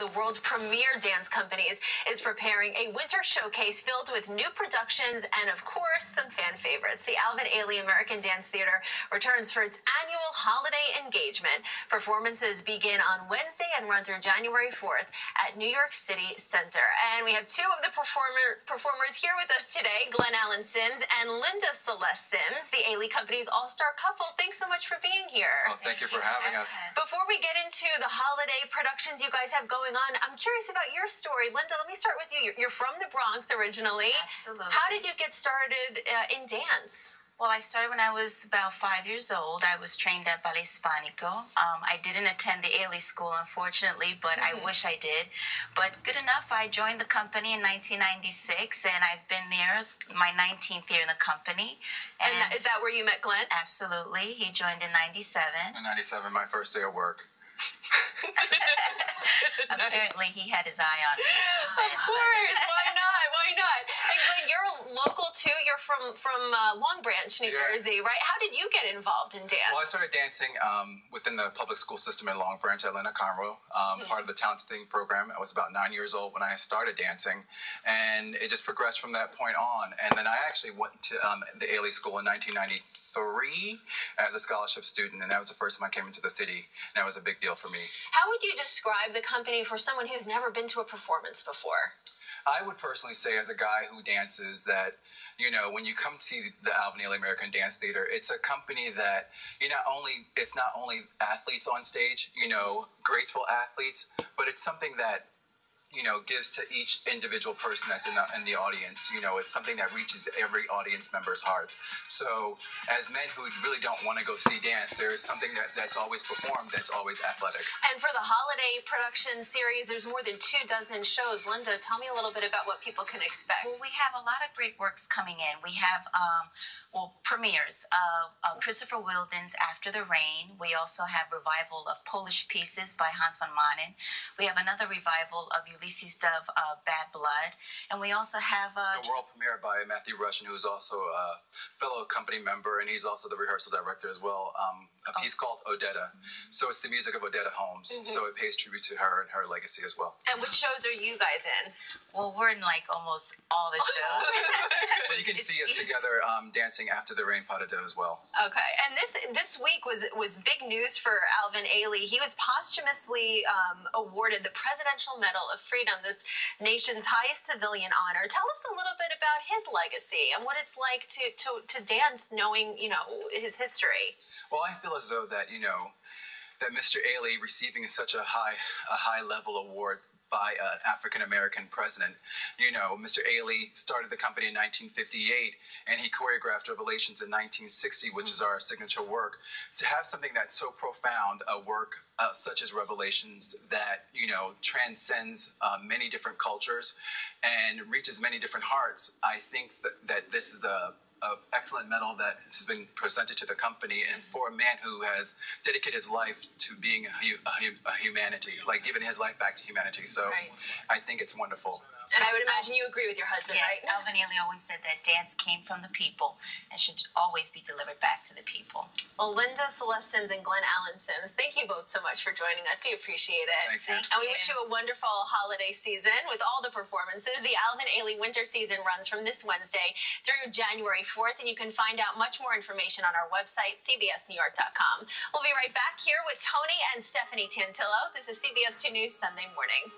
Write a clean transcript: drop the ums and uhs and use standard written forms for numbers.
the world's premier dance companies, is preparing a winter showcase filled with new productions and, of course, some fan favorites. The Alvin Ailey American Dance Theater returns for its annual holiday engagement. Performances begin on Wednesday and run through January 4th at New York City Center. And we have two of the performers here with us today, Glenn Allen Sims and Linda Celeste Sims, the Ailey Company's all-star couple. Thanks so much for being here. Oh, thank you for having us. Before we get into the holiday productions you guys have going on, I'm curious about your story. Linda, let me start with you. You're from the Bronx originally. Absolutely. How did you get started in dance? Well, I started when I was about 5 years old. I was trained at Ballet Hispanico. I didn't attend the Ailey School, unfortunately, but I wish I did. But good enough, I joined the company in 1996, and I've been there my 19th year in the company. And is that where you met Glenn? Absolutely. He joined in 97. In 97, my first day of work. Apparently, he had his eye on me. Of course. Why not? Why not? And Glenn, you're local too. You're from Long Branch, New Jersey, right? How did you get involved in dance? Well, I started dancing within the public school system in Long Branch, Atlanta, Conroe, part of the Talent Thing program. I was about 9 years old when I started dancing, and it just progressed from that point on. And then I actually went to the Ailey School in 1993 as a scholarship student, and that was the first time I came into the city, and that was a big deal for me. How would you describe the company for someone who's never been to a performance before? I would personally say, as a guy who dances, that, you know, when you come to see the Alvin Ailey American Dance Theater, it's a company that it's not only athletes on stage, you know, graceful athletes, but it's something that, you know, gives to each individual person that's in the audience. You know, it's something that reaches every audience member's hearts. So as men who really don't want to go see dance, there is something that's always performed that's always athletic. And for the holiday production series, there's more than 24 shows. Linda, tell me a little bit about what people can expect. Well, we have a lot of great works coming in. We have, premieres. Christopher Wilden's After the Rain. We also have revival of Polish Pieces by Hans van Manen. We have another revival of Ulysses Dove, Bad Blood. And we also have the world premiere by Matthew Russian, who's also a fellow company member, and he's also the rehearsal director as well. A piece called Odetta. So it's the music of Odetta Holmes. So it pays tribute to her and her legacy as well. And which shows are you guys in? Well, we're in like almost all the shows. But you can see us together dancing After the Rain Pas de Deux as well. Okay. And this week was big news for Alvin Ailey. He was posthumously awarded the Presidential Medal of Freedom, this nation's highest civilian honor. Tell us a little bit about his legacy and what it's like to dance knowing, you know, his history. Well, I feel as though that, you know, that Mr. Ailey receiving such a high level award by an African-American president. You know, Mr. Ailey started the company in 1958, and he choreographed Revelations in 1960, which is our signature work. To have something that's so profound, a work such as Revelations that, you know, transcends many different cultures and reaches many different hearts, I think that this is a excellent medal that has been presented to the company, and for a man who has dedicated his life to being a humanity, like giving his life back to humanity. So I think it's wonderful. And I would imagine you agree with your husband, right? Alvin Ailey always said that dance came from the people and should always be delivered back to the people. Well, Linda Celeste Sims and Glenn Allen Sims, thank you both so much for joining us. We appreciate it. Thank you. And we wish you a wonderful holiday season with all the performances. The Alvin Ailey winter season runs from this Wednesday through January 4th, and you can find out much more information on our website, cbsnewyork.com. We'll be right back here with Tony and Stephanie Tantillo. This is CBS 2 News Sunday Morning.